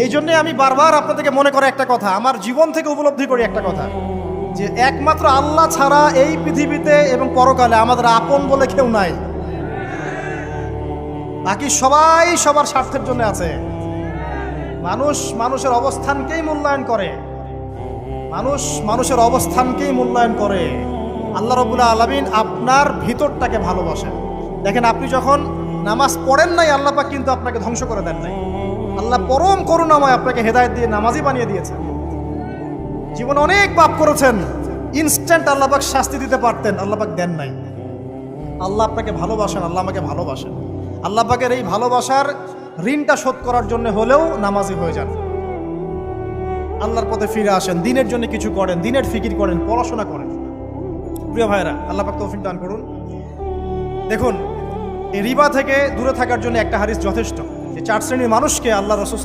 এই জন্যে আমি বারবার আপনাদেরকে মনে করে একটা কথা, আমার জীবন থেকে উপলব্ধি করি একটা কথা, যে একমাত্র আল্লাহ ছাড়া এই পৃথিবীতে এবং পরকালে আমাদের আপন বলে কেউ নাই। বাকি সবাই সবার স্বার্থের জন্য আছে। মানুষ মানুষের অবস্থানকেই মূল্যায়ন করে, মানুষ মানুষের অবস্থানকেই মূল্যায়ন করে। আল্লাহ রাব্বুল আলামিন আপনার ভিতরটাকে ভালোবাসেন। দেখেন, আপনি যখন নামাজ পড়েন নাই, আল্লাহ পাক কিন্তু আপনাকে ধ্বংস করে দেন নাই। আল্লাহ পরম করুণাময় আপনাকে হেদায়েত দিয়ে নামাজি বানিয়ে দিয়েছেন। জীবনে অনেক পাপ করেছেন, ইনস্ট্যান্ট আল্লাহ পাক শাস্তি দিতে পারতেন, আল্লাহ পাক দেন নাই। আল্লাহ আপনাকে ভালোবাসেন, আল্লাহ আমাকে ভালোবাসেন। আল্লাহ পাকের এই ভালোবাসার ঋণটা শোধ করার জন্য হলেও নামাজি হয়ে যান, আল্লাহর পথে ফিরে আসেন, দিনের জন্য কিছু করেন, দিনের ফিকির করেন, পড়াশোনা করেন। প্রিয় ভাইরা, আল্লাহ পাক তৌফিক দান করুন। দেখুন, এই রিবা থেকে দূরে থাকার জন্য একটা হাদিস যথেষ্ট, যে 4 শ্রেণীর মানুষকে আল্লাহ রাসূল